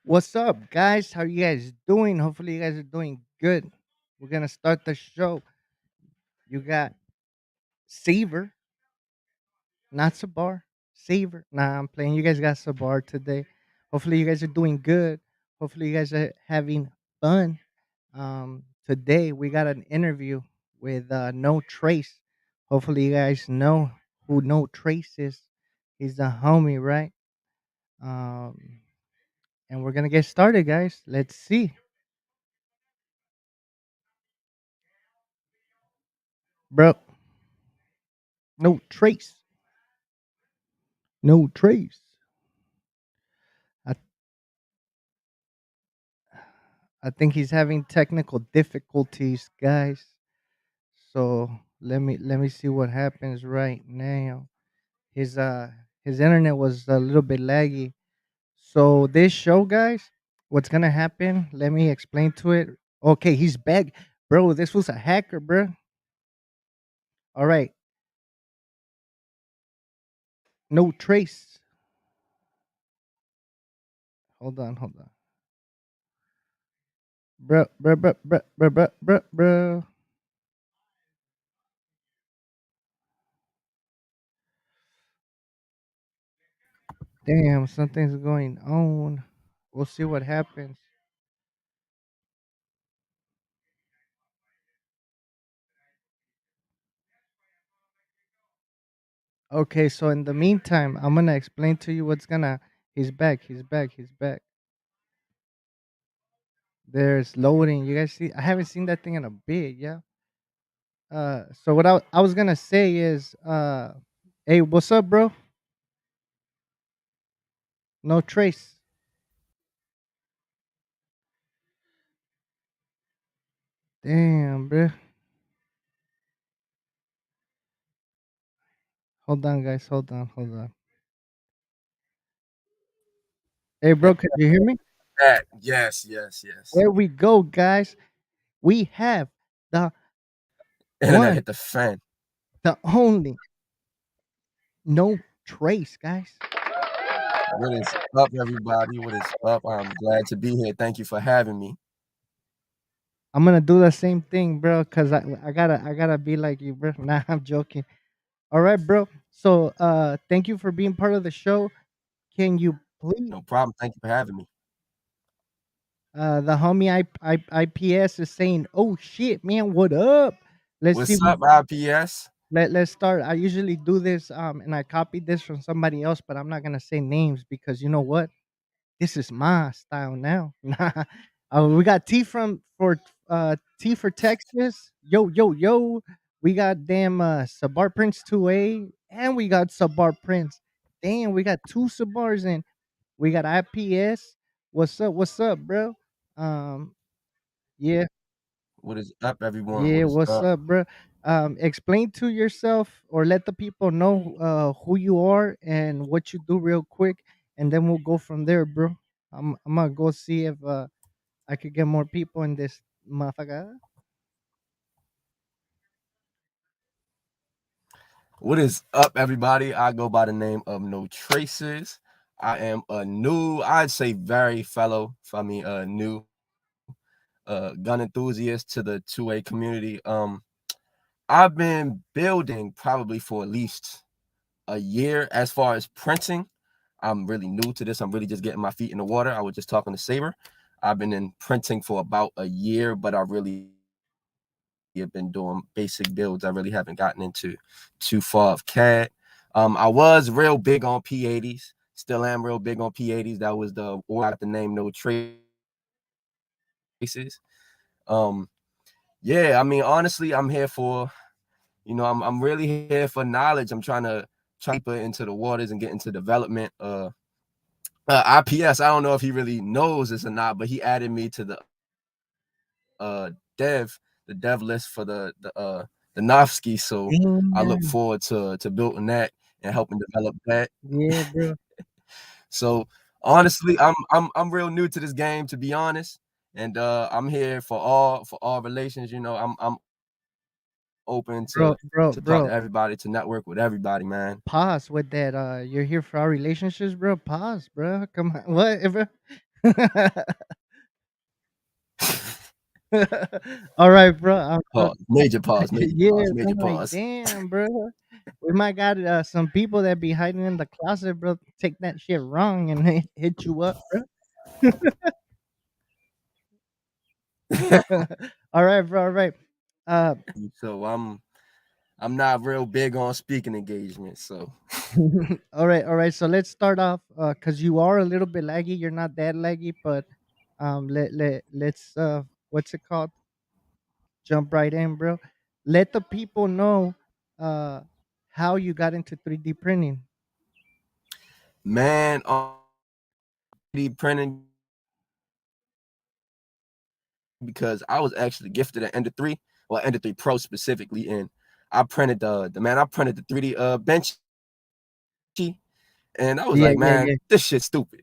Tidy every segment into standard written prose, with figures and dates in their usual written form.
What's up, guys? How you guys doing? Hopefully, you guys are doing good. We're gonna start the show. You got Sabr, not Sabr. Sabr. Nah, I'm playing. You guys got Sabr today. Hopefully, you guys are doing good. Hopefully, you guys are having fun. Today we got an interview with No Trace. Hopefully, you guys know who No Trace is. He's the homie, right? Um, and we're gonna get started, guys. Let's see, bro. No Trace. No Trace. I I think he's having technical difficulties, guys. So let me see what happens right now. His uh his internet was a little bit laggy. So this show, guys, what's gonna happen? Let me explain to it. Okay, he's back, bro. This was a hacker, bro. All right, no trace. Hold on, bro. Damn, something's going on. We'll see what happens. Okay, so in the meantime, I'm gonna explain to you what's gonna. He's back. He's back. He's back. There's loading. You guys see? I haven't seen that thing in a bit. Yeah. So what I was gonna say is, hey, what's up, bro? No trace. Damn, bro. Hold on, guys. Hold on. Hold on. Hey, Yeah, bro, can you hear me? that. Yes, yes, yes. There we go, guys. We have the Internet one, hit the fan. the only, no trace, guys. What is up, everybody? What is up? I'm glad to be here. Thank you for having me. I'm gonna do the same thing, bro, cause I gotta be like you, bro. Nah, I'm joking. All right, bro. So, thank you for being part of the show. Can you please, No problem. Thank you for having me. the homie IPS is saying, "Oh shit, man, what up?" Let's see. What's up, IPS? Let's start. I usually do this, and I copied this from somebody else, but I'm not gonna say names because you know what? This is my style now. Nah, we got T for Texas. Yo yo yo. We got damn Sabrprints 2A, and we got Sabrprints. Damn, we got two Sabars and we got IPS. What's up? What's up, bro? Um, yeah, What is up, everyone? yeah. What is What's up? up, bro? Explain to yourself or let the people know who you are and what you do real quick, and then we'll go from there, bro. I'm gonna go see if I could get more people in this motherfucker. What is up, everybody? I go by the name of NoTracez. I am a new, I'd say very fellow, for me, new gun enthusiast to the 2A community. I've been building probably for at least a year as far as printing. I'm really new to this. I'm really just getting my feet in the water. I was just talking to Sabr. I've been in printing for about a year, but I really have been doing basic builds. I really haven't gotten into too far of CAD. I was real big on P80s. Still am real big on P80s. That was or I got the name No Traces. Um, yeah, I mean, honestly, I'm here for, I'm really here for knowledge. I'm try deeper into the waters and get into development. IPS, I don't know if he really knows this or not, but he added me to uh dev, the dev list for the Nofsky. So I look Damn. forward to building that and helping develop that. Yeah, bro. So honestly, I'm real new to this game, to be honest. And I'm here for all relations. I'm open Bro, bro, to talk to bro. everybody, to network with everybody, man. Pause with that. You're here for our relationships, bro. Pause, bro. Come on. What, bro? All right, bro. Pause, major Yes, pause, I'm major like, pause. damn, bro. We might got some people that be hiding in the closet, bro. Take that shit wrong and hit you up, bro. All right, bro. All right. Uh, So I'm not real big on speaking engagements. So all right, all right. So let's start off, cause you are a little bit laggy. You're not that laggy, but let's what's it called? Jump right in, bro. Let the people know uh how you got into 3D printing. man, 3D printing because I was actually gifted an Ender 3, well Ender 3 Pro specifically, and I printed I printed the 3D benchy, and I was Yeah, like, yeah, man, yeah, this shit's stupid.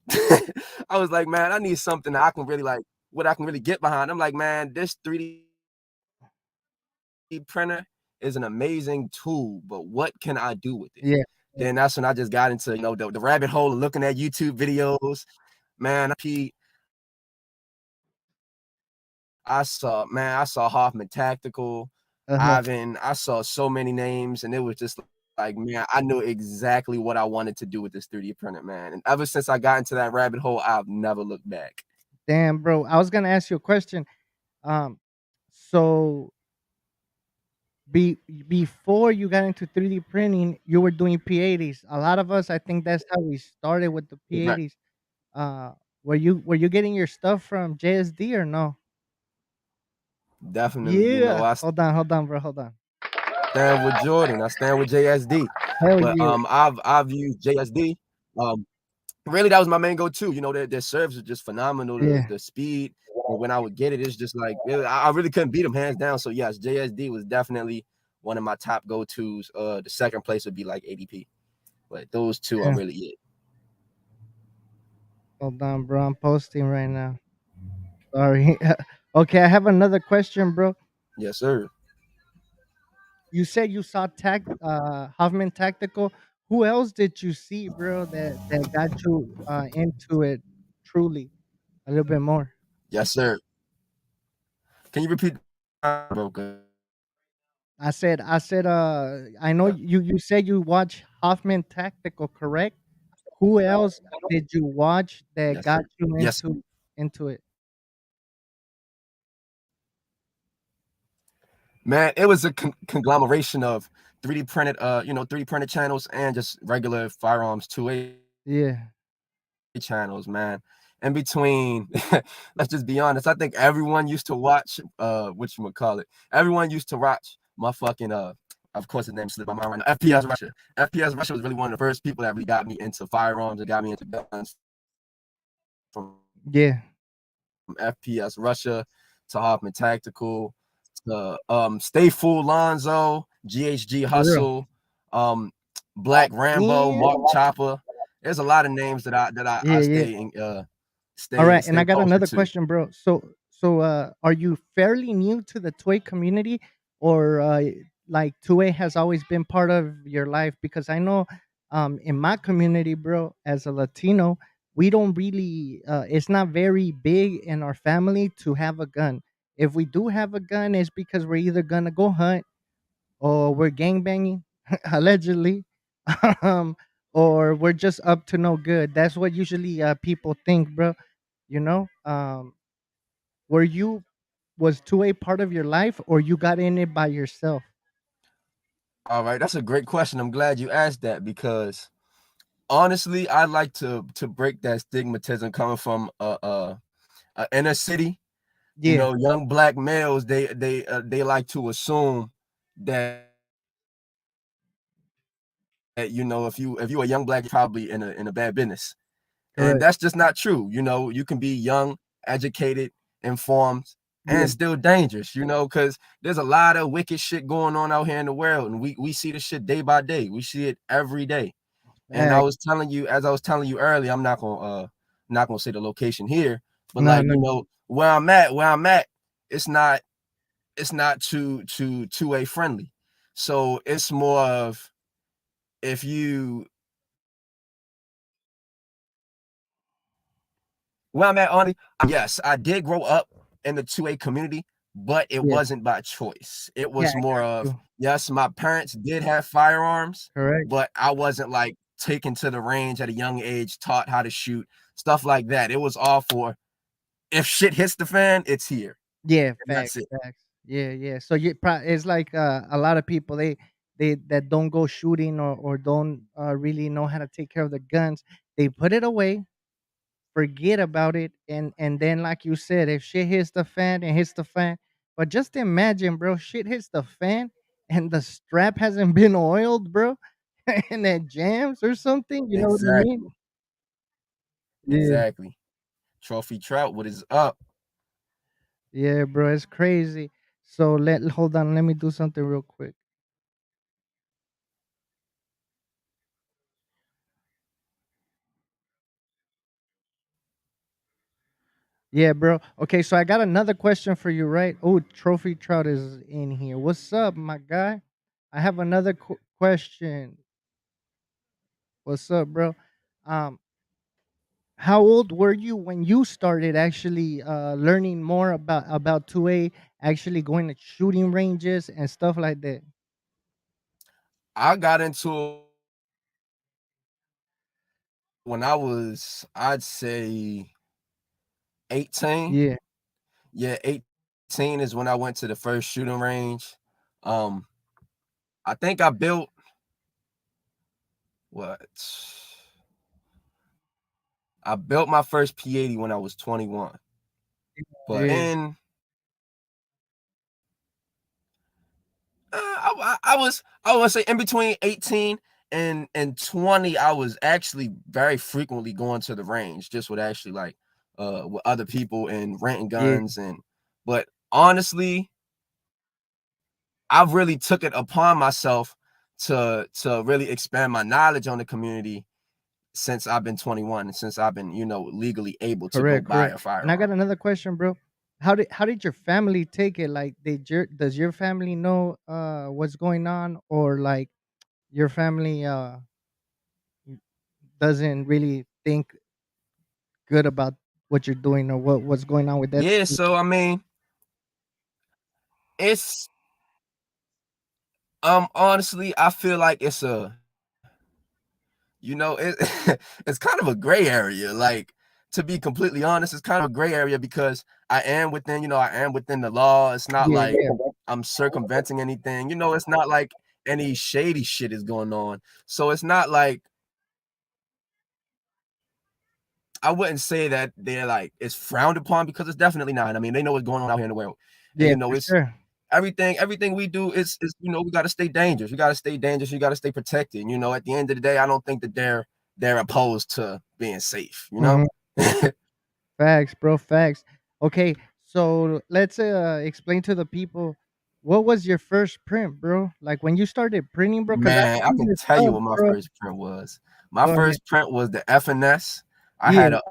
I was like, man, I need something that I can really like, what I can really get behind. I'm like, man, this 3D printer is an amazing tool, but what can I do with it? yeah, yeah. Then that's when I just got into the rabbit hole of looking at YouTube videos. Man, I saw Hoffman Tactical, Uh-huh. Ivan. I saw so many names, and it was just like, man, I knew exactly what I wanted to do with this 3D printer, man. And ever since I got into that rabbit hole, I've never looked back. Damn, bro. I was gonna ask you a question. Um, so be before you got into 3D printing, you were doing P80s. A lot of us, I think that's how we started with the Right. P80s. Uh, were you getting your stuff from JSD or no? Definitely, Yeah. I Hold on, bro. Hold on. stand with Jordan. I stand with JSD. Hell But yeah. I've used JSD. Um, really that was my main go-to. Their serves are just phenomenal. Yeah. The speed, and when I would get it, it's just like I really couldn't beat them hands down. So yes, JSD was definitely one of my top go-tos. The second place would be like ADP, but those two are Yeah. really it. Hold on, bro. I'm posting right now. Sorry. Okay, I have another question, bro. Yes, sir. You said you saw Hoffman Tactical. Who else did you see, bro, that got you into it truly a little bit more? Yes, sir. Can you repeat that, bro? 'Cause I know you said you watch Hoffman Tactical, correct? Who else did you watch that yes, got sir. you Yes, into it? man. It was a conglomeration of 3D printed, 3D printed channels and just regular firearms 2A Yeah. channels, man. In between, let's just be honest. I think everyone used to watch what you would call it. Everyone used to watch my fucking of course his name slipped my mind right now. FPS Russia. FPS Russia was really one of the first people that really got me into firearms and got me into guns from Yeah. FPS Russia to Hoffman Tactical to Stay Full Lonzo, GHG For real. Hustle, um Black Rambo, Mark Damn. Chopper. There's a lot of names that I Yeah, yeah. stay in, All right, and I stay got posted another to. question, bro. So are you fairly new to the toy community, or like 2A has always been part of your life? Because I know, in my community, bro, as a Latino, we don't really, it's not very big in our family to have a gun. If we do have a gun, it's because we're either gonna go hunt or we're gang banging, allegedly, um, or we're just up to no good. That's what usually people think, bro. You know, were you was 2A part of your life, or you got in it by yourself? All right, that's a great question. I'm glad you asked that because honestly, I like to break that stigmatism coming from a inner city. Yeah, Young black males they like to assume that if you a young black, you're probably in a bad business. And correct. that's just not true. You can be young, educated, informed, Yeah, and still dangerous, because there's a lot of wicked shit going on out here in the world. And we see the shit day by day. We see it every day. And fact. as I was telling you earlier, I'm not gonna say the location here, but No, like, no, where I'm at, it's not too a friendly. So it's more of if you where I'm at, honestly, yes, I did grow up in the 2A community, but it Yeah, wasn't by choice. It yeah, was I more got of, you. yes, my parents did have firearms, Correct. but I wasn't like taken to the range at a young age, taught how to shoot, stuff like that. It was all for if shit hits the fan, it's here, Yeah, and that's facts, it. facts. Yeah, yeah. So it's like a lot of people they that don't go shooting or don't really know how to take care of the guns. They put it away, forget about it, and then like you said, if shit hits the fan, it hits the fan. But just imagine, bro, shit hits the fan and the strap hasn't been oiled, bro, and it jams or something. You know what I mean? Exactly, Yeah, exactly. Trophy Trout, what is up? yeah, bro, it's crazy. So hold on, let me do something real quick. Yeah, bro. Okay, so I got another question for you, right? Oh, Trophy Trout is in here. What's up, my guy? I have another question. What's up, bro? Um, how old were you when you started actually learning more about 2A, actually going to shooting ranges and stuff like that? I got into when I was, I'd say 18. Yeah, Yeah, 18 is when I went to the first shooting range. Um, I think I built what? I built my first P80 when I was 21. But yeah, in I would say in between 18 and 20, I was actually very frequently going to the range, just with actually like with other people and renting yeah. guns and but honestly, I really took it upon myself to really expand my knowledge on the community since I've been 21 and since I've been, legally able to go Correct, buy correct. a And I got firearm. another question, bro. How did your family take it? Like, does your family know what's going on, or like your family doesn't really think good about what you're doing or what's going on with that Yeah, too? so I mean, it's honestly, I feel like it's a it it's kind of a gray area. Like to be completely honest, it's kind of a gray area because I am within the law. It's not Yeah, like yeah, I'm circumventing anything. It's not like any shady shit is going on. So it's not like I wouldn't say that they're like it's frowned upon because it's definitely not. I mean, they know what's going on out here in the world. And yeah, for it's sure. everything we do is we got to stay dangerous. We got to stay dangerous. You got to stay protected. At the end of the day, I don't think that they're opposed to being safe. Hmm. Facts, bro. Facts. Okay, so let's explain to the people what was your first print, bro? Like when you started printing, bro. Because I've Man, I seen can your tell you stuff, what my bro. first print was. My Go ahead. first print was the FNS. I Yeah, had a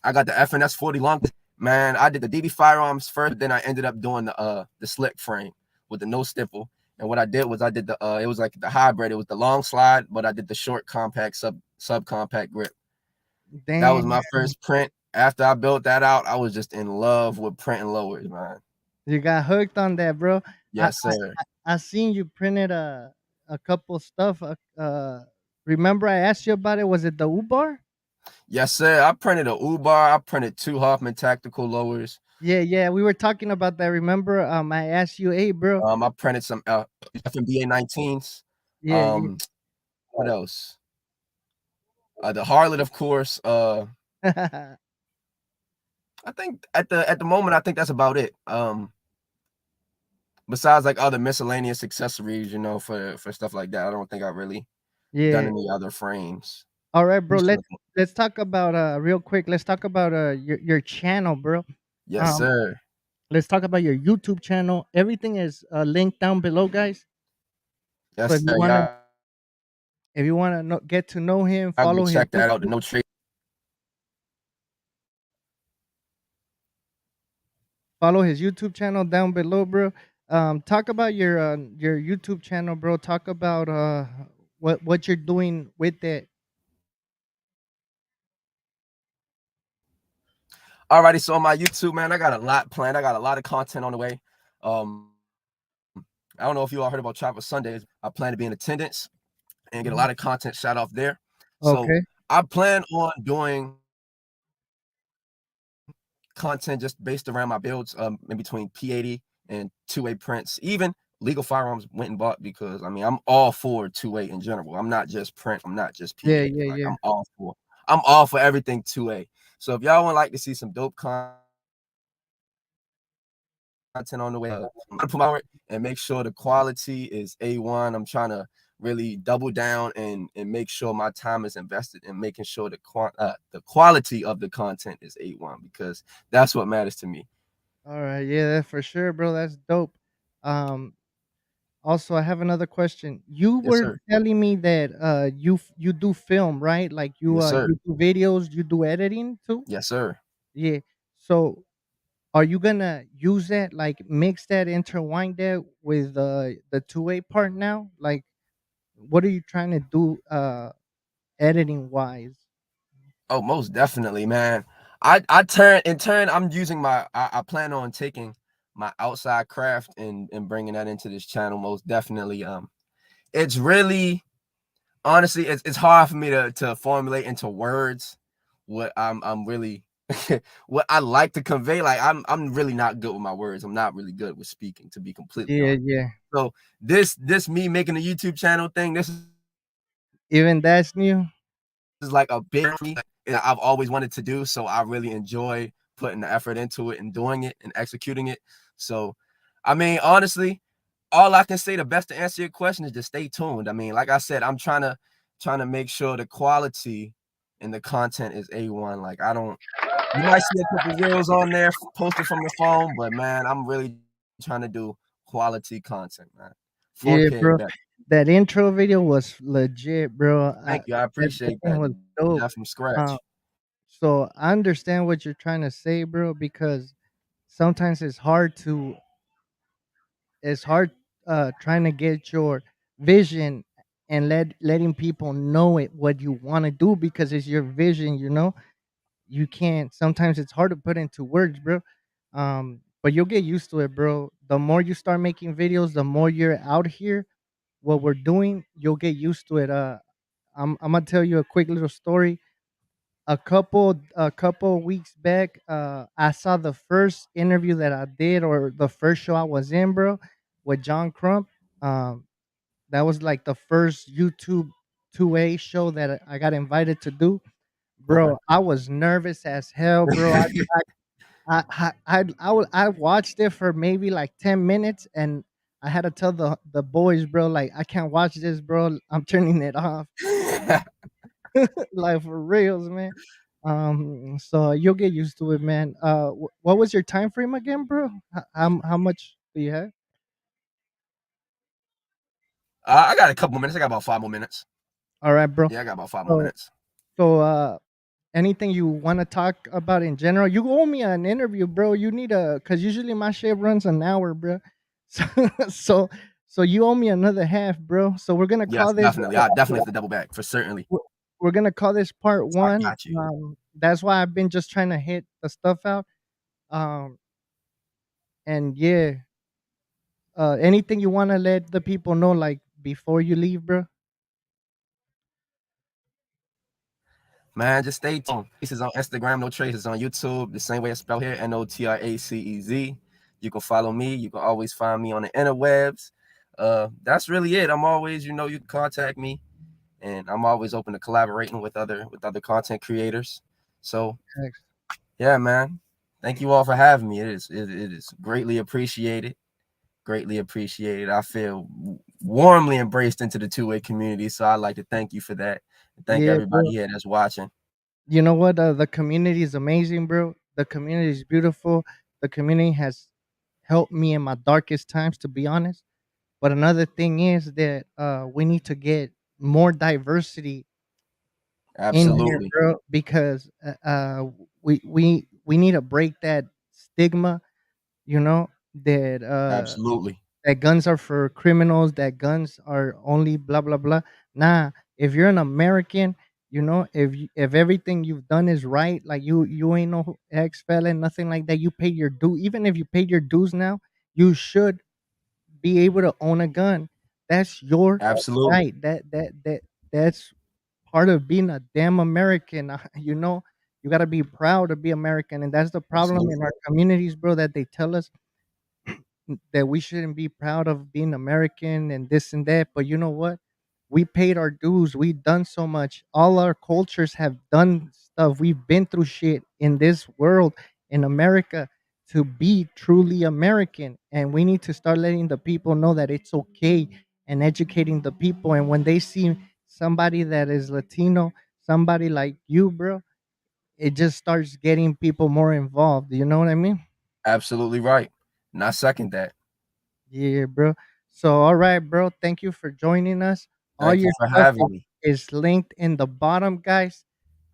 I got the FNS 40 long. Man, I did the DD firearms first, then I ended up doing the slick frame with the no stipple. And what I did was I did the it was like the hybrid. It was the long slide, but I did the short compact subcompact grip. That damn. was my first print. After I built that out, I was just in love with printing lowers, man. You got hooked on that, bro. I Yes, I sir. I seen you printed a couple stuff. Remember I asked you about it? Was it the U-bar? Yes, sir. I printed a U-bar. I printed two Hoffman tactical lowers. Yeah, yeah. We were talking about that. Remember? I asked you, hey, bro. I printed some FMBA 19s. Yeah, Um, what else? The Harlot, of course. yeah. I think at the moment, I think that's about it. Besides like other miscellaneous accessories, for stuff like that, I don't think I've really done Yeah. any other frames. All right, bro. Just trying Let's to think. let's talk about real quick. Let's talk about your channel, bro. Yes, Um, sir. let's talk about your YouTube channel. Everything is linked down below, guys. So Yes, sir. if you wanna get to know him, Y'all go follow his check that out. The NoTracez. YouTube channel down below, bro. Talk about your YouTube channel, bro. Talk about what you're doing with it. Alrighty, so on my YouTube, man, I got a lot planned. I got a lot of content on the way. I don't know if you all heard about Chopper Sundays. I plan to be in attendance and get a lot of Mhm. content shot off there. So Okay. I plan on doing content just based around my builds, in between P80 and two-way prints. Even legal firearms went and bought because I mean I'm all for two-way in general. I'm not just print. I'm not just Yeah, P80. yeah, Like yeah. I'm all for everything two-way. So if y'all would like to see some dope content on the way, I'm trying to put my work and make sure the quality is A1. I'm trying to really double down and make sure my time is invested in making sure the quality of the content is A1 because that's what matters to me. All right, yeah, that's for sure, bro. That's dope. Um, Also, I have another question. You Yes, were sir. telling me that you do film, right? Like Yes, sir. you do videos, you do editing too? Yes, sir. Yeah. So are you gonna use that, like mix that, intertwine that with the two-way part now? Like what are you trying to do editing wise? Oh, most definitely, man. I turn I'm using I plan on taking my outside craft and bringing that into this channel most definitely. It's really honestly it's hard for me to formulate into words what I'm really what I like to convey. Like I'm really not good with my words. I'm not really good with speaking, to be completely Yeah, honest. yeah. So this me making a YouTube channel thing, this is like a big thing for me. Even that's new? And I've always wanted to do. So I really enjoy putting the effort into it and doing it and executing it. So, I mean, honestly, all I can say, the best to answer your question is just stay tuned. I mean, like I said, I'm trying to make sure the quality and the content is A1. Like I don't you might see a couple reels on there posted from the phone, but man, I'm really trying to do quality content, man. 4K and Yeah, better. bro. That intro video was legit, bro. Thank you. I That appreciate thing that. was That dope. from scratch. Uh, so I understand what you're trying to say, bro, because sometimes it's hard trying to get your vision and letting people know it what you want to do because it's your vision, you know. You can't sometimes it's hard to put into words, bro. But you'll get used to it, bro. The more you start making videos, the more you're out here what we're doing, you'll get used to it. I'm gonna tell you a quick little story. A couple weeks back, I saw the first interview that I did, or the first show I was in, bro, with John Crump. Um, that was like the first YouTube 2A show that I got invited to do, Okay. bro. I was nervous as hell, bro. I watched it for maybe like 10 minutes, and I had to tell the boys, bro, like I can't watch this, bro. I'm turning it off, like for reals, man. So you'll get used to it, man. What was your time frame again, bro? How much do you have? I got a couple more minutes. I got about 5 more minutes. All right, bro. Yeah, I got about five more So minutes. anything you want to talk about in general? You owe me an interview, bro. You need a because usually my shit runs an hour, bro. So so so you owe me another half, bro. So we're gonna Yes, call this. definitely. I definitely have to double back for certainly. We're we're gonna call this part So I one. got you. That's why I've been just trying to hit the stuff out. Um, and yeah, anything you want to let the people know, like before you leave, bro? Man, just stay tuned. Traces on Instagram, no traces on YouTube, the same way it's spelled here, NoTracez. You can follow me. You can always find me on the interwebs. That's really it. I'm always, you can contact me, and I'm always open to collaborating with other content creators. So Thanks. yeah, man. Thank you all for having me. It is greatly appreciated. Greatly appreciated. I feel warmly embraced into the two-way community. So I'd like to thank you for that. And thank Yeah, everybody bro. here that's watching. You know what? The community is amazing, bro. The community is beautiful. The community has helped me in my darkest times, to be honest. But another thing is that we need to get more diversity in here, Absolutely. bro, because we need to break that stigma, you know, that Absolutely. that guns are for criminals, that guns are only blah blah blah. Nah, if you're an American, if everything you've done is right, like you ain't no ex felon, nothing like that. You paid your due. Even if you paid your dues now, you should be able to own a gun. That's your Absolutely. right. That's part of being a damn American. You gotta be proud to be American, and that's the problem in Absolutely. our communities, bro. That they tell us that we shouldn't be proud of being American and this and that. But you know what? We paid our dues. We've done so much. All our cultures have done stuff. We've been through shit in this world, in America, to be truly American. And we need to start letting the people know that it's okay and educating the people. And when they see somebody that is Latino, somebody like you, bro, it just starts getting people more involved. You know what I mean? Absolutely right. And I second that. Yeah, bro. So, all right, bro. Thank you for joining us. All Thank you your for stuff having me. is linked in the bottom, guys.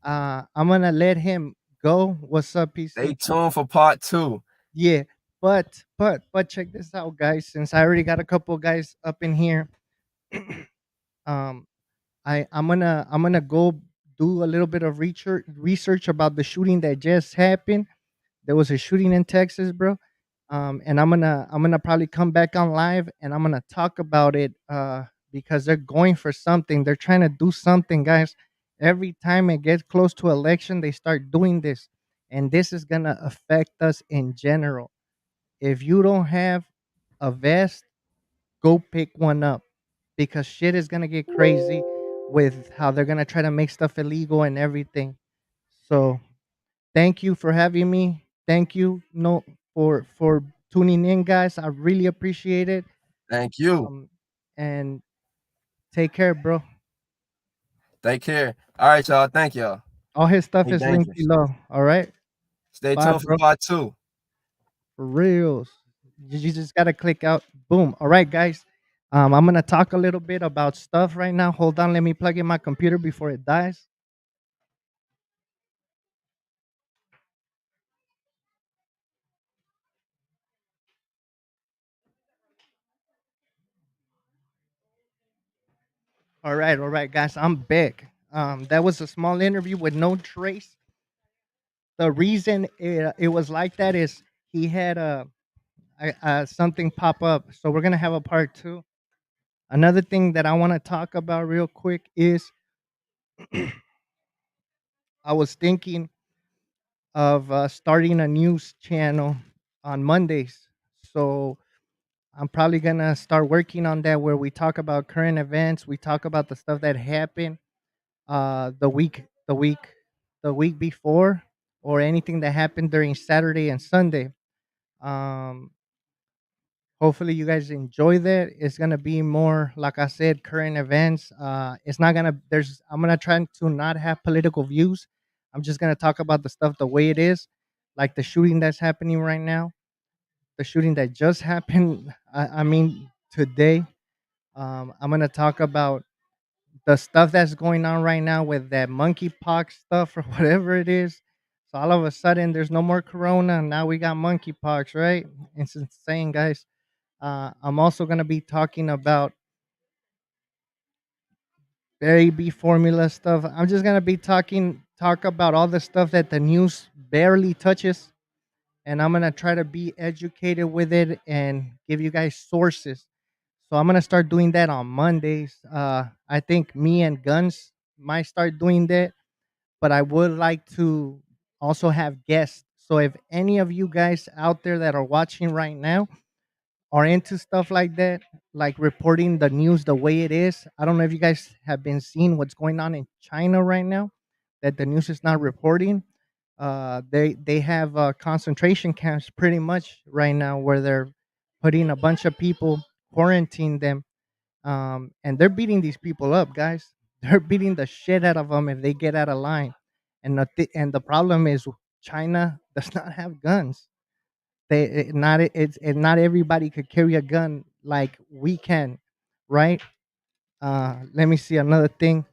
I'm gonna let him go. What's up, Stay PC? tuned for part two. Yeah, but check this out, guys. Since I already got a couple guys up in here, um, I'm gonna go do a little bit of research about the shooting that just happened. There was a shooting in Texas, bro. And I'm gonna probably come back on live and I'm gonna talk about it because they're going for something. They're trying to do something, guys. Every time it gets close to election, they start doing this, and this is gonna affect us in general. If you don't have a vest, go pick one up because shit is gonna get crazy with how they're gonna try to make stuff illegal and everything. So thank you for having me. Thank you, no, for tuning in, guys. I really appreciate it. Thank you. Um, and take care, bro. Take care. All right, y'all. Thank y'all. All his stuff Stay is linked dangerous. below. All right, Stay bye, tuned for bro. part two. For reals. You just gotta click out. Boom. All right, guys. I'm gonna talk a little bit about stuff right now. Hold on, let me plug in my computer before it dies. All right, guys. I'm back. That was a small interview with no trace. The reason it was like that is he had something pop up. So we're gonna have a part two. Another thing that I want to talk about real quick is I was thinking of starting a news channel on Mondays. So I'm probably gonna start working on that where we talk about current events. We talk about the stuff that happened the week before, or anything that happened during Saturday and Sunday. Um, Hopefully you guys enjoy that. It's gonna be more, like I said, current events. It's not gonna there's I'm gonna try to not have political views. I'm just gonna talk about the stuff the way it is, like the shooting that's happening right now, the shooting that just happened. I mean today. I'm gonna talk about the stuff that's going on right now with that monkeypox stuff or whatever it is. So all of a sudden there's no more corona, and now we got monkeypox, right? It's insane, guys. I'm also going to be talking about baby formula stuff. I'm just going to be talk about all the stuff that the news barely touches, and I'm going to try to be educated with it and give you guys sources. So I'm going to start doing that on Mondays. I think me and Guns might start doing that, but I would like to also have guests. So if any of you guys out there that are watching right now are into stuff like that, like reporting the news the way it is. I don't know if you guys have been seeing what's going on in China right now, that the news is not reporting. They have concentration camps pretty much right now where they're putting a bunch of people, quarantine them, and they're beating these people up, guys. They're beating the shit out of them if they get out of line. And the problem is China does not have guns. Not everybody could carry a gun like we can, right? Let me see another thing.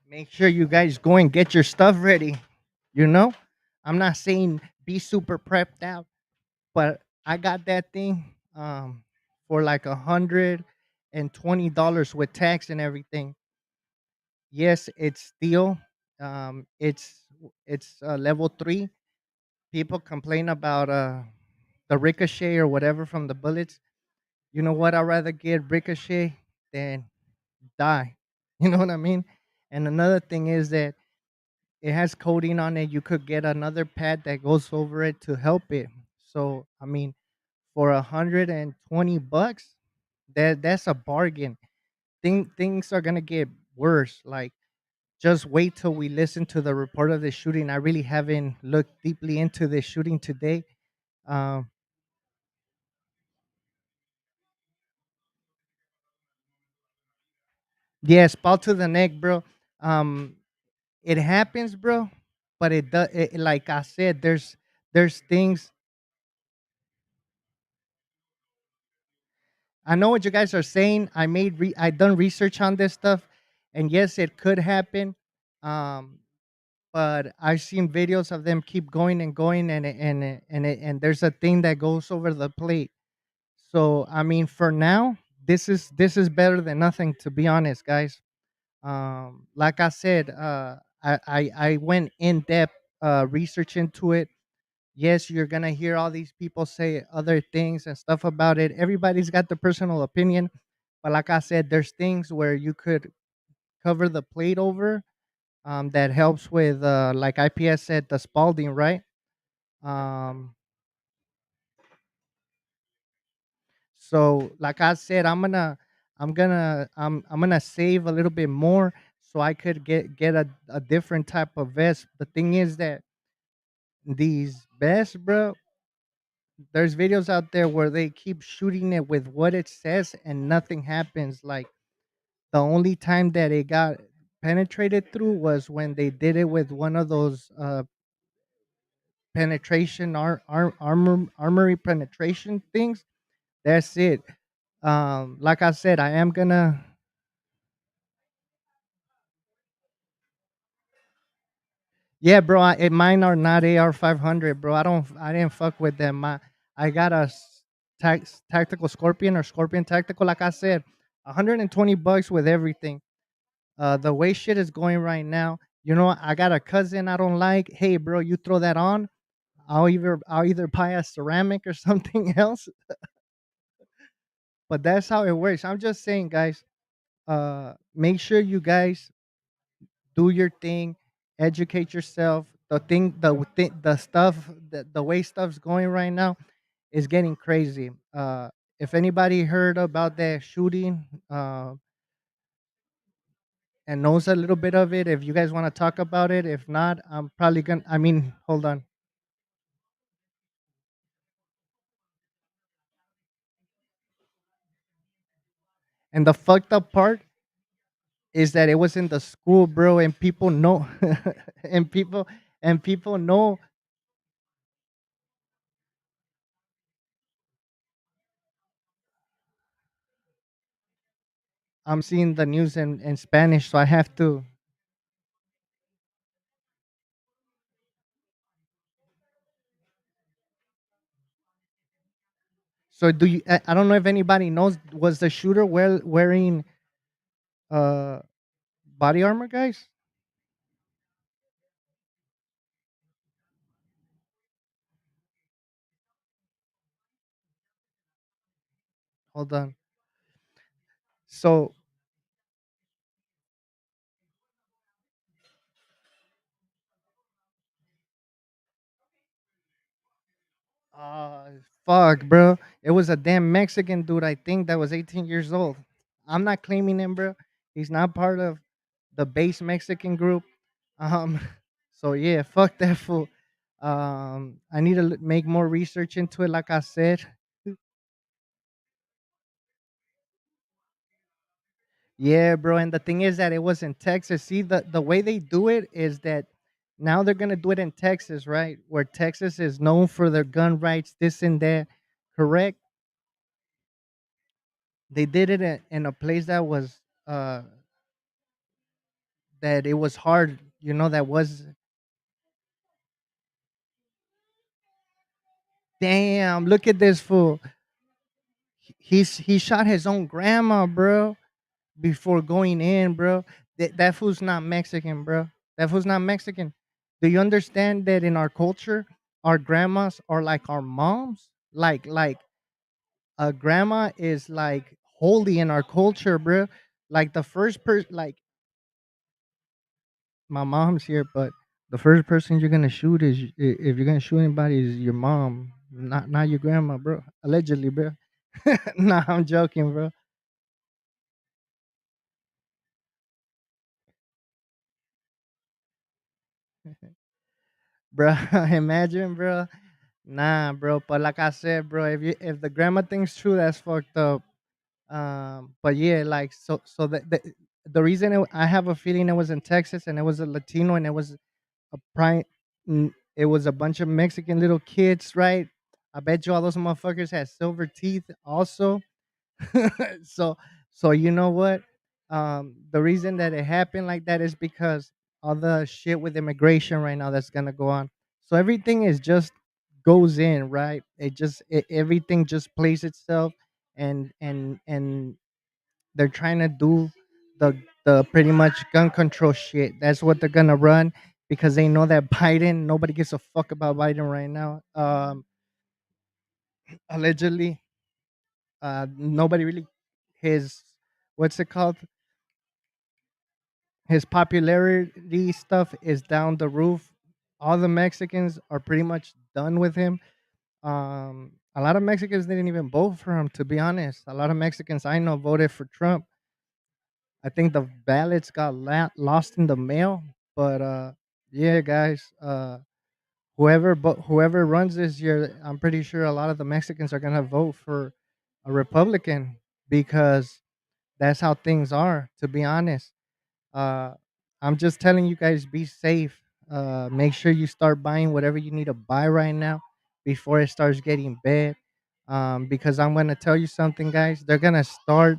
Make sure you guys go and get your stuff ready, you know. I'm not saying be super prepped out, but I got that thing for like $120 with tax and everything. Yes, it's steel. It's level 3. People complain about the ricochet or whatever from the bullets. You know what? I'd rather get ricochet than die. You know what I mean? And another thing is that it has coating on it. You could get another pad that goes over it to help it. So I mean, for $120, that's a bargain. Things are gonna get worse. Like, just wait till we listen to the report of the shooting. I really haven't looked deeply into the shooting today. Um, yes, ball to the neck, bro. Um, it happens, bro. But it does. Like I said, there's things. I know what you guys are saying. I done research on this stuff, and yes, it could happen. Um, but I've seen videos of them keep going and going, and there's a thing that goes over the plate. So I mean, for now, this is better than nothing, to be honest, guys. Like I said, I went in depth research into it. Yes, you're gonna hear all these people say other things and stuff about it. Everybody's got their personal opinion, but like I said, there's things where you could cover the plate over, that helps with, like IPS said, the Spalding, right? Um, so like I said, I'm gonna save a little bit more so I could get a different type of vest. The thing is that these vests, bro, there's videos out there where they keep shooting it with what it says and nothing happens. Like, the only time that it got penetrated through was when they did it with one of those penetration armory penetration things. That's it. Like I said, I am gonna. Yeah, bro. Mine are not AR 500, bro. I didn't fuck with them. I got a tactical Scorpion or Scorpion tactical. Like I said, $120 with everything. The way shit is going right now, I got a cousin I don't like. Hey, bro, you throw that on, I'll either buy a ceramic or something else. But that's how it works. I'm just saying, guys. Make sure you guys do your thing, educate yourself. The stuff, the way stuff's going right now is getting crazy. If anybody heard about that shooting, and knows a little bit of it, if you guys want to talk about it. If not, I'm probably gonna. I mean, hold on. And the fucked up part is that it was in the school, bro, and people know, and people know. I'm seeing the news in Spanish, so I have to. So do you? I don't know if anybody knows. Was the shooter wearing uh body armor, guys? Hold on. So, uh, fuck, bro. It was a damn Mexican dude, I think, that was 18 years old. I'm not claiming him, bro. He's not part of the base Mexican group. Um, so yeah, fuck that fool. I need to make more research into it. Like I said, yeah, bro. And the thing is that it was in Texas. See, the way they do it is that now they're gonna do it in Texas, right? Where Texas is known for their gun rights, this and that. Correct? They did it in a place that was that it was hard. That was Damn, look at this fool. He shot his own grandma, bro, before going in, bro. That fool's not Mexican, bro. That fool's not Mexican. Do you understand that in our culture, our grandmas are like our moms? Like a grandma is like holy in our culture, bro. Like the first person, like my mom's here, but the first person you're gonna shoot is if you're gonna shoot anybody is your mom, not your grandma, bro. Allegedly, bro. Nah, I'm joking, bro. Bro, imagine, bro. Nah, bro. But like I said, bro, if the grandma thing's true, that's fucked up. But yeah, like so the reason I have a feeling it was in Texas and it was a Latino and it was a prime, it was a bunch of Mexican little kids, right? I bet you all those motherfuckers had silver teeth also. so you know what? The reason that it happened like that is because all the shit with immigration right now that's gonna go on. So everything is just goes in, right? Everything just plays itself, and they're trying to do the pretty much gun control shit. That's what they're gonna run because they know that Biden. Nobody gives a fuck about Biden right now. Allegedly, nobody really his what's it called, his popularity stuff is down the roof. All the Mexicans are pretty much done with him. A lot of Mexicans didn't even vote for him, to be honest. A lot of Mexicans I know voted for Trump. I think the ballots got lost in the mail, but yeah, guys, whoever runs this year, I'm pretty sure a lot of the Mexicans are gonna vote for a Republican because that's how things are. To be honest, uh, I'm just telling you guys, be safe. Make sure you start buying whatever you need to buy right now before it starts getting bad. Because I'm gonna tell you something, guys. They're gonna start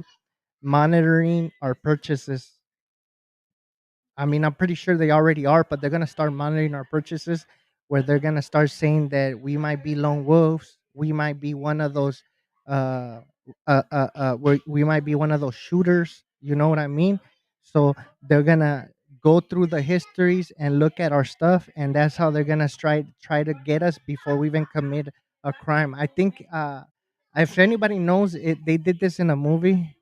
monitoring our purchases. I mean, I'm pretty sure they already are, but they're gonna start monitoring our purchases, where they're gonna start saying that we might be lone wolves, we might be one of those, uh, we might be one of those shooters. You know what I mean? So they're gonna go through the histories and look at our stuff, and that's how they're gonna try to get us before we even commit a crime. I think, if anybody knows it, they did this in a movie.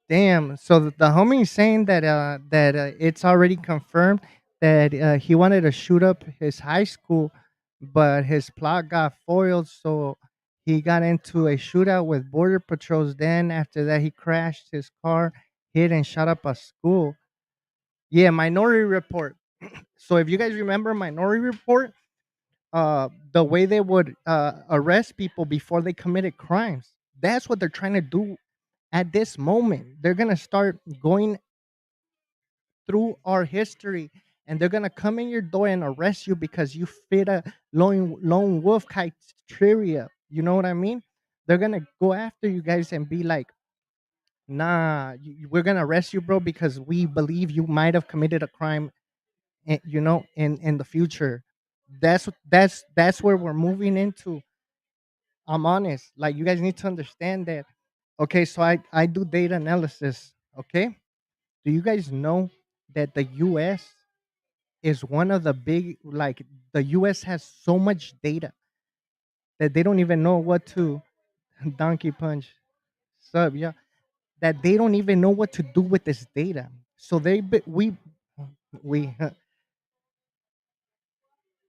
Damn. So the homie's saying that it's already confirmed that he wanted to shoot up his high school, but his plot got foiled. So he got into a shootout with border patrols. Then after that, he crashed his car, hit and shot up a school. Yeah, Minority Report. So if you guys remember Minority Report, the way they would arrest people before they committed crimes. That's what they're trying to do at this moment. They're gonna start going through our history, and they're gonna come in your door and arrest you because you fit a lone wolf criteria. You know what I mean? They're gonna go after you guys and be like, "Nah, we're gonna arrest you, bro, because we believe you might have committed a crime. You know, in the future." That's where we're moving into. I'm honest. Like you guys need to understand that. Okay, so I do data analysis. Okay, do you guys know that the U.S. is one of the big, like the US has so much data that they don't even know what to donkey punch sub, yeah, that they don't even know what to do with this data. So we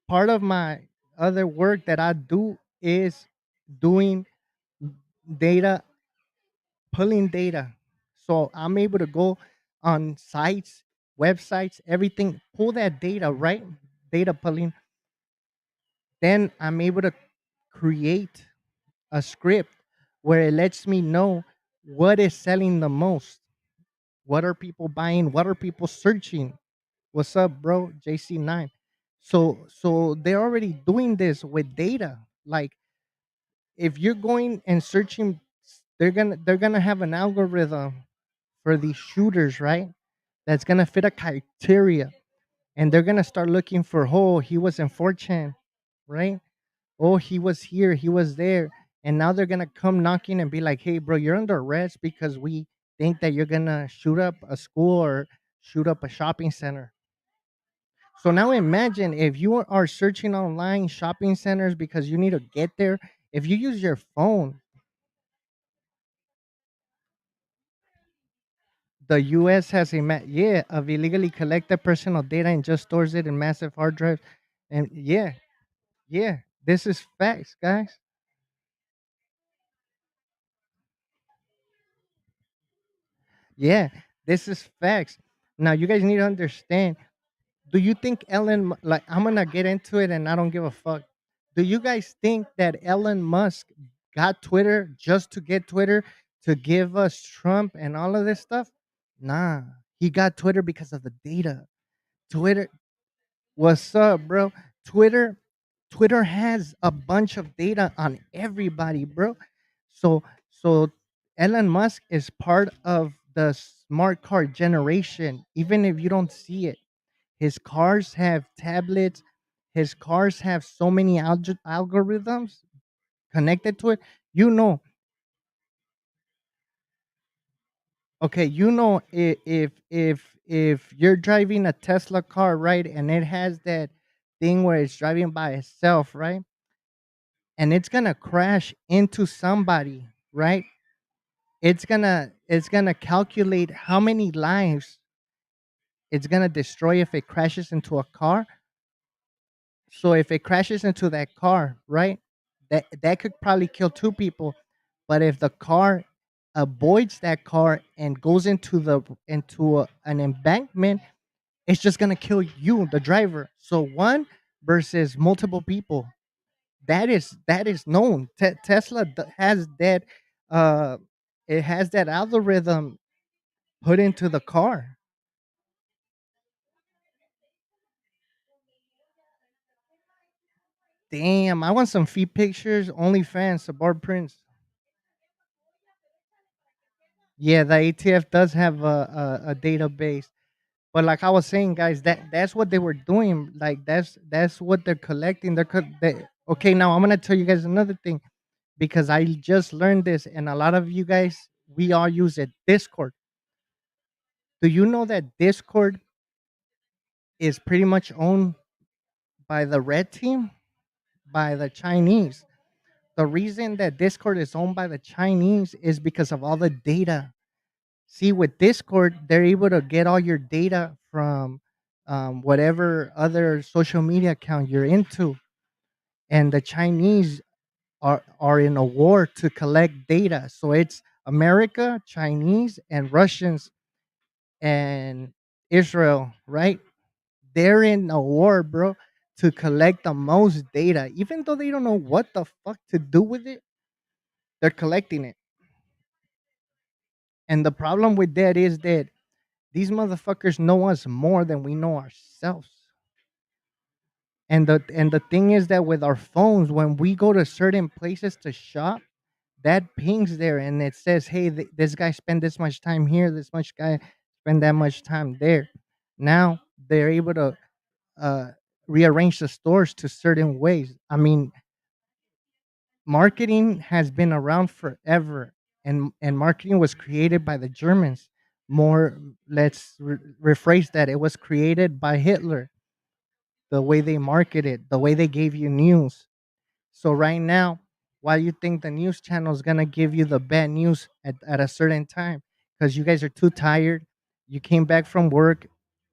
part of my other work that I do is doing data, pulling data. So I'm able to go on sites, websites, everything, pull that data, right? Data pulling. Then I'm able to create a script where it lets me know what is selling the most. What are people buying? What are people searching? What's up, bro? JC9. So they're already doing this with data. Like if you're going and searching, they're gonna have an algorithm for these shooters, right? That's gonna fit a criteria, and they're gonna start looking for, oh, he was in 4chan, right? Oh, he was here, he was there, and now they're gonna come knocking and be like, hey, bro, you're under arrest because we think that you're gonna shoot up a school or shoot up a shopping center. So now imagine if you are searching online shopping centers because you need to get there. If you use your phone, the U.S. has of illegally collected personal data and just stores it in massive hard drives, and yeah, this is facts, guys. Yeah, this is facts. Now you guys need to understand. Do you think like I'm gonna get into it and I don't give a fuck? Do you guys think that Elon Musk got Twitter just to get Twitter to give us Trump and all of this stuff? Nah, he got Twitter because of the data. Twitter, what's up, bro? Twitter, Twitter has a bunch of data on everybody, bro. So Elon Musk is part of the smart car generation, even if you don't see it. His cars have tablets. His cars have so many algorithms connected to it. You know, okay, you know, if you're driving a Tesla car, right, and it has that thing where it's driving by itself, right, and it's gonna crash into somebody, right? It's gonna calculate how many lives it's gonna destroy if it crashes into a car. So if it crashes into that car, right, that could probably kill two people. But if the car avoids that car and goes into an embankment, it's just gonna kill you, the driver. So one versus multiple people. That is known. Tesla has that. Uh, it has that algorithm put into the car. Damn, I want some feet pictures. OnlyFans, Sabrprints. Yeah, the ATF does have a database, but like I was saying, guys, that's what they were doing. Like that's what they're collecting. Okay. Now I'm gonna tell you guys another thing because I just learned this, and a lot of you guys, we all use it. Discord. Do you know that Discord is pretty much owned by the red team, by the Chinese? The reason that Discord is owned by the Chinese is because of all the data. See, with Discord, they're able to get all your data from whatever other social media account you're into, and the Chinese are in a war to collect data. So it's America, Chinese, and Russians and Israel, right? They're in a war, bro, to collect the most data. Even though they don't know what the fuck to do with it, they're collecting it. And the problem with that is that these motherfuckers know us more than we know ourselves. And the thing is that with our phones, when we go to certain places to shop, that pings there and it says, "Hey, this guy spent this much time here. This much guy spent that much time there." Now they're able to uh, rearrange the stores to certain ways. I mean, marketing has been around forever, and marketing was created by the Germans. More, let's rephrase that. It was created by Hitler. The way they marketed, the way they gave you news. So right now, why do you think the news channel is gonna give you the bad news at a certain time? Because you guys are too tired. You came back from work.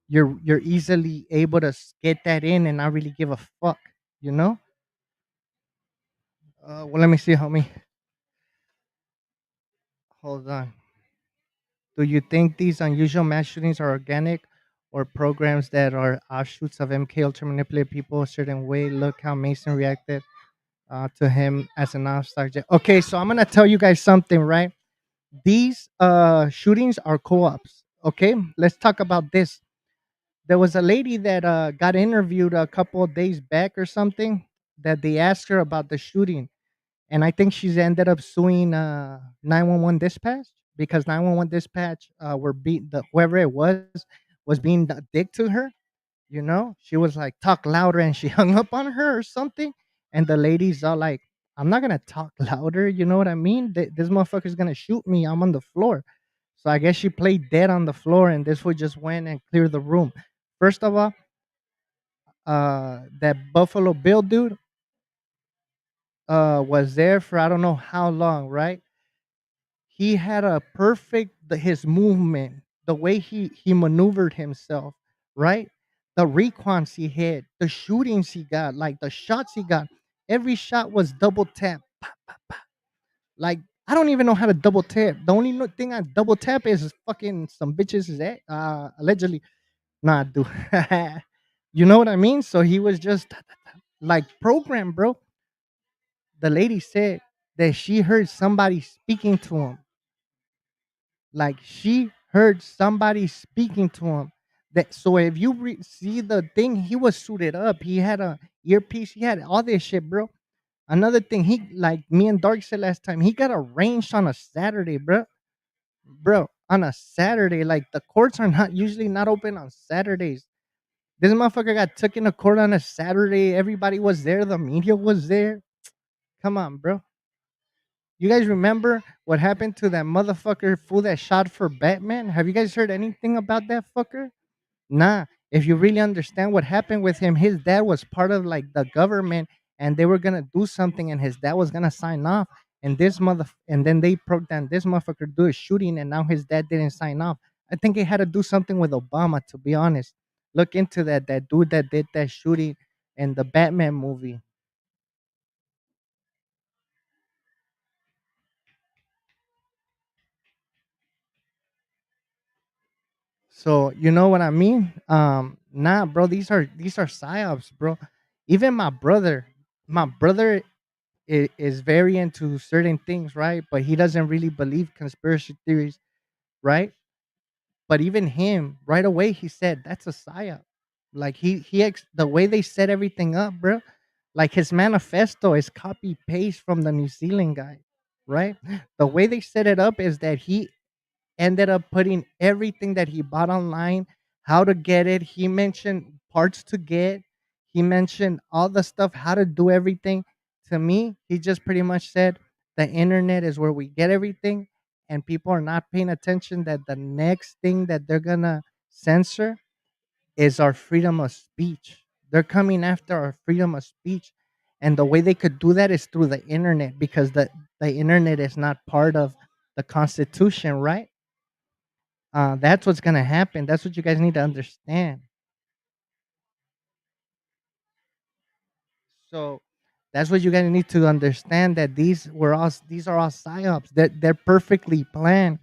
You're easily able to get that in and not really give a fuck. You know. Well, let me see, homie. Hold on. Do you think these unusual mass shootings are organic or programs that are offshoots of MK Ultra manipulate people a certain way? Look how Mason reacted to him as an obstacle. Okay, so I'm gonna tell you guys something, right? These shootings are co-ops. Okay, let's talk about this. There was a lady that got interviewed a couple of days back or something that they asked her about the shooting, and I think she's ended up suing 911 dispatch because 911 dispatch were beat the whoever it was being a dick to her. You know, she was like talk louder, and she hung up on her or something. And the ladies are like, I'm not gonna talk louder. You know what I mean? This motherfucker's gonna shoot me. I'm on the floor. So I guess she played dead on the floor, and this fool just went and cleared the room. First of all, that Buffalo Bill dude was there for I don't know how long, right? He had a perfect his movement, the way he maneuvered himself, right? The recons he hit, the shootings he got, like the shots he got. Every shot was double tap. Pa, pa, pa. Like I don't even know how to double tap. The only thing I double tap is fucking some bitches is allegedly. Nah, dude. You know what I mean? So he was just like programmed, bro. The lady said that she heard somebody speaking to him. Like she heard somebody speaking to him. That so if you see the thing, he was suited up. He had a earpiece. He had all this shit, bro. Another thing, he like me and Dark said last time, he got arranged on a Saturday, bro. Bro, on a Saturday, like the courts are not usually not open on Saturdays. This motherfucker got took in a court on a Saturday. Everybody was there. The media was there. Come on, bro. You guys remember what happened to that motherfucker fool that shot for Batman? Have you guys heard anything about that fucker? Nah. If you really understand what happened with him, his dad was part of like the government, and they were gonna do something, and his dad was gonna sign off. And and then they programmed this motherfucker do a shooting, and now his dad didn't sign off. I think it had to do something with Obama, to be honest. Look into that. That dude that did that shooting in the Batman movie. So you know what I mean? Nah, bro. These are psyops, bro. Even my brother is very into certain things, right? But he doesn't really believe conspiracy theories, right? But even him, right away, he said that's a psyop. Like the way they set everything up, bro. Like his manifesto is copy paste from the New Zealand guy, right? The way they set it up is that he ended up putting everything that he bought online, how to get it. He mentioned parts to get. He mentioned all the stuff, how to do everything. To me, he just pretty much said the internet is where we get everything, and people are not paying attention that the next thing that they're gonna censor is our freedom of speech. They're coming after our freedom of speech. And the way they could do that is through the internet because the internet is not part of the Constitution, right? That's what's gonna happen. That's what you guys need to understand. So that's what you guys need to understand that these are all psyops. They're perfectly planned.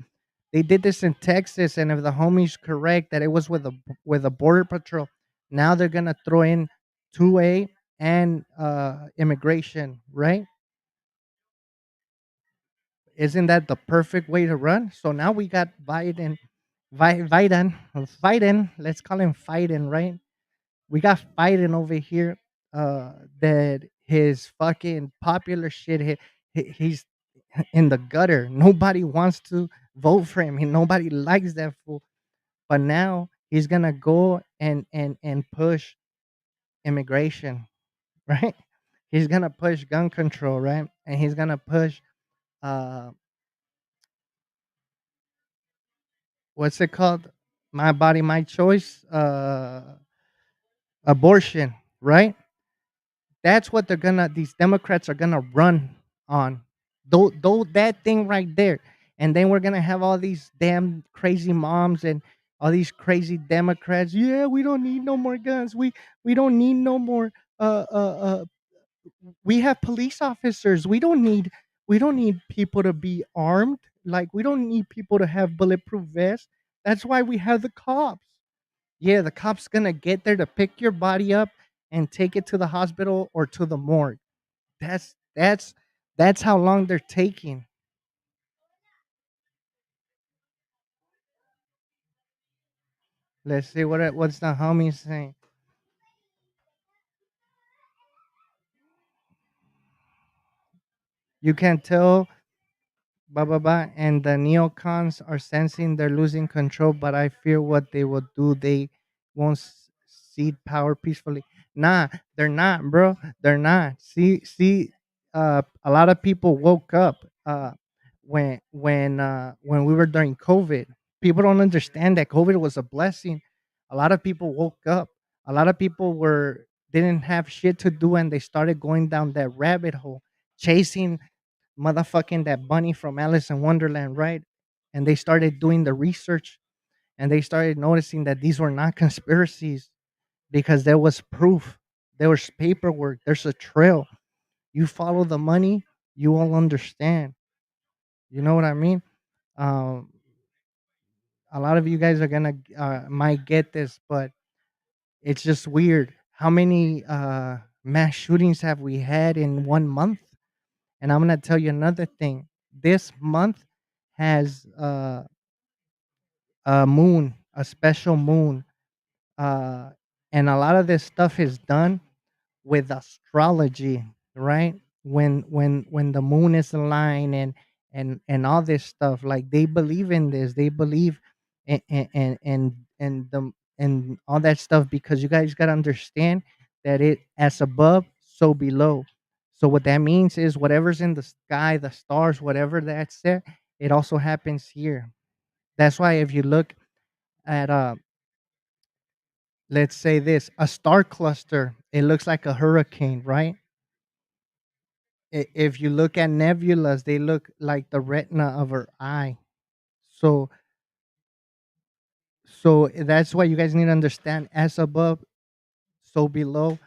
They did this in Texas, and if the homie's correct that it was with a border patrol, now they're gonna throw in 2A and immigration, right? Isn't that the perfect way to run? So now we got Biden. Let's call him Biden, right? We got fighting over here that his fucking popular shit he's in the gutter. Nobody wants to vote for him. Nobody likes that fool. But now he's gonna go and push immigration, right? He's gonna push gun control, right? And he's gonna push uh what's it called? My body, my choice, abortion, right? That's what these Democrats are gonna run on. Though that thing right there. And then we're gonna have all these damn crazy moms and all these crazy Democrats. Yeah, we don't need no more guns. We don't need no more we have police officers. We don't need people to be armed. Like we don't need people to have bulletproof vests. That's why we have the cops. Yeah, the cop's gonna get there to pick your body up and take it to the hospital or to the morgue. That's how long they're taking. Let's see what's the homie saying. You can tell, blah blah blah, and the neocons are sensing they're losing control, but I fear what they will do. They won't cede power peacefully. Nah, they're not, bro. They're not. See, a lot of people woke up when we were during COVID. People don't understand that COVID was a blessing. A lot of people woke up. A lot of people were didn't have shit to do, and they started going down that rabbit hole, chasing motherfucking that bunny from Alice in Wonderland, right? And they started doing the research, and they started noticing that these were not conspiracies because there was proof, there was paperwork, there's a trail. You follow the money, you will understand. You know what I mean? Um, a lot of you guys are gonna might get this, but it's just weird. How many mass shootings have we had in 1 month? And I'm gonna tell you another thing. This month has a moon, a special moon, uh, and a lot of this stuff is done with astrology, right? When the moon is aligned and all this stuff, like they believe in this, they believe and all that stuff because you guys gotta understand that it as above, so below. So what that means is whatever's in the sky, the stars, whatever that's there, it also happens here. That's why if you look at let's say this, a star cluster, it looks like a hurricane, right? If you look at nebulas, they look like the retina of our eye. So that's why you guys need to understand as above, so below.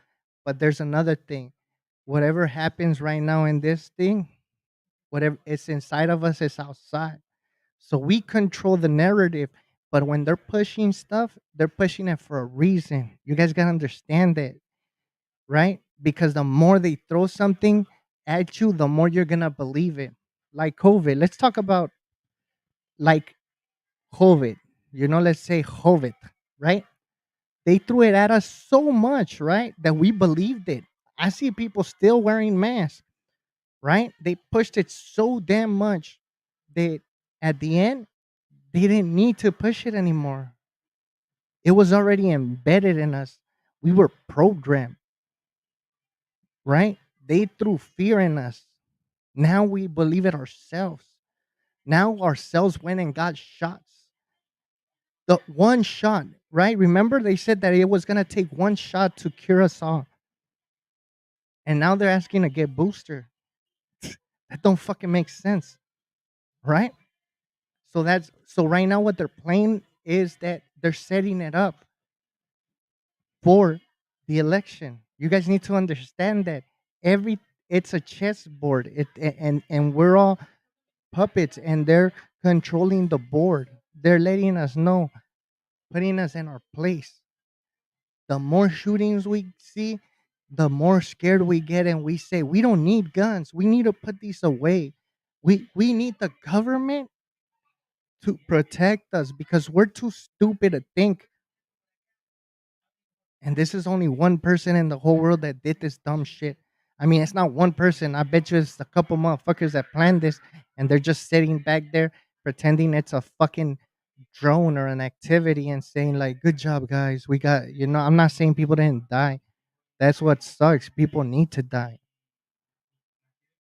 But there's another thing. Whatever happens right now in this thing, whatever it's inside of us is outside. So we control the narrative. But when they're pushing stuff, they're pushing it for a reason. You guys gotta understand that, right? Because the more they throw something at you, the more you're gonna believe it. Like COVID. Let's talk about like COVID. Let's say COVID, right? They threw it at us so much, right? That we believed it. I see people still wearing masks, right? They pushed it so damn much that at the end, they didn't need to push it anymore. It was already embedded in us. We were programmed, right? They threw fear in us. Now we believe it ourselves. Now ourselves went and got shots. The one shot, right? Remember they said that it was gonna take one shot to cure us all, and now they're asking to get booster. That don't fucking make sense, right? So right now what they're playing is that they're setting it up for the election. You guys need to understand that every it's a chessboard. And we're all puppets, and they're controlling the board. They're letting us know, putting us in our place. The more shootings we see, the more scared we get, and we say we don't need guns. We need to put these away. We need the government to protect us because we're too stupid to think. And this is only one person in the whole world that did this dumb shit. I mean, it's not one person. I bet you it's a couple motherfuckers that planned this, and they're just sitting back there pretending it's a fucking drone or an activity and saying like, "Good job, guys. We got." I'm not saying people didn't die. That's what sucks. People need to die.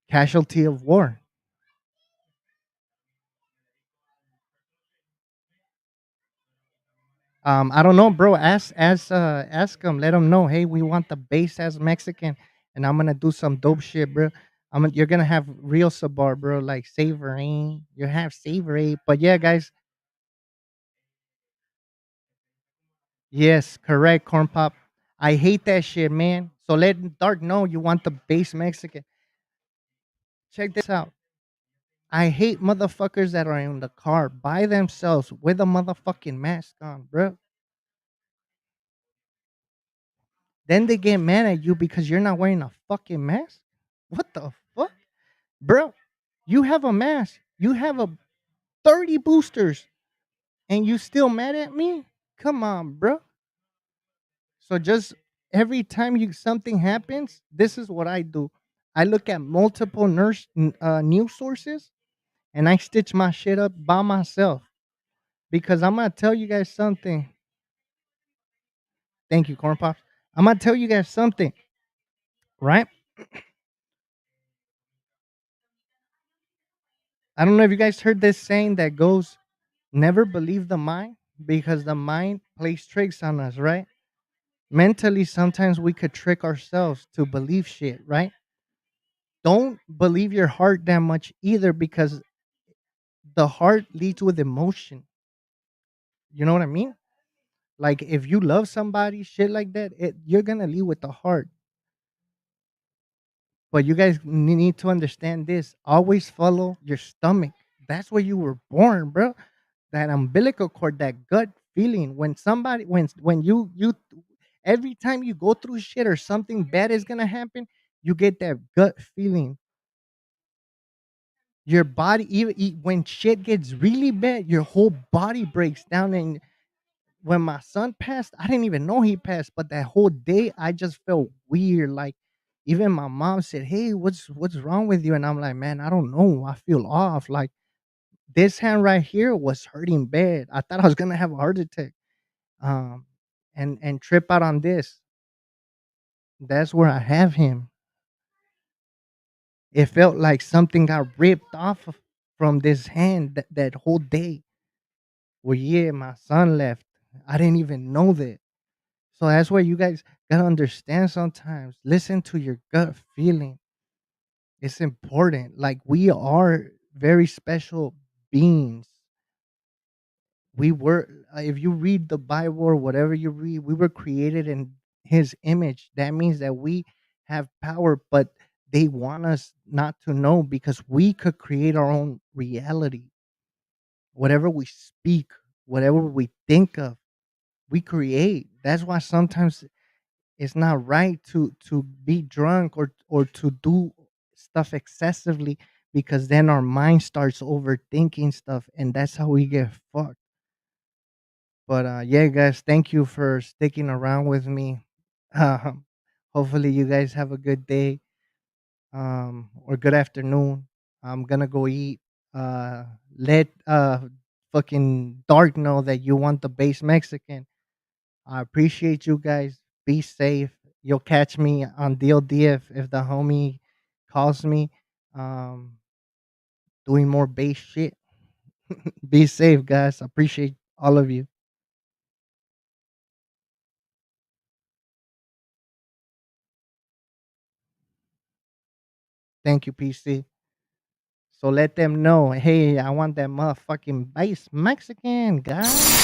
Casualty of war. I don't know, bro. Ask them. Let them know. Hey, we want the base as Mexican, and I'm gonna do some dope shit, bro. You're gonna have real Sabar, bro, like savory. You have savory, but yeah, guys. Yes, correct, corn pop. I hate that shit, man. So let Dark know you want the base Mexican. Check this out. I hate motherfuckers that are in the car by themselves with a motherfucking mask on, bro. Then they get mad at you because you're not wearing a fucking mask. What the fuck, bro? You have a mask. You have a 30 boosters, and you still mad at me? Come on, bro. So just every time you something happens, this is what I do. I look at multiple news sources and I stitch my shit up by myself because I'm gonna tell you guys something. Thank you, Corn Pops. I'm gonna tell you guys something, right? I don't know if you guys heard this saying that goes, "Never believe the mind because the mind plays tricks on us," right? Mentally, sometimes we could trick ourselves to believe shit, right? Don't believe your heart that much either because the heart leads with emotion. You know what I mean? Like if you love somebody, shit like that, you're gonna lead with the heart. But you guys need to understand this. Always follow your stomach. That's where you were born, bro. That umbilical cord, that gut feeling. When somebody, when you, every time you go through shit or something bad is gonna happen, you get that gut feeling. Your body, even when shit gets really bad, your whole body breaks down. And when my son passed, I didn't even know he passed, but that whole day I just felt weird. Like even my mom said, "Hey, what's wrong with you?" And I'm like, "Man, I don't know. I feel off. Like this hand right here was hurting bad. I thought I was gonna have a heart attack." Um, and trip out on this. That's where I have him. It felt like something got ripped off from this hand that whole day. Well, yeah, my son left. I didn't even know that. So that's where you guys gotta understand sometimes. Listen to your gut feeling. It's important. Like we are very special beings. We were, if you read the Bible or whatever you read, we were created in His image. That means that we have power, but they want us not to know because we could create our own reality. Whatever we speak, whatever we think of, we create. That's why sometimes it's not right to be drunk or to do stuff excessively because then our mind starts overthinking stuff and that's how we get fucked. But yeah, guys, thank you for sticking around with me. Um, hopefully you guys have a good day or good afternoon. I'm gonna go eat. Let fucking Dark know that you want the base Mexican. I appreciate you guys. Be safe. You'll catch me on DLD if the homie calls me. Um, doing more base shit. Be safe, guys. I appreciate all of you. Thank you, PC. So let them know, hey, I want that motherfucking base Mexican, guys.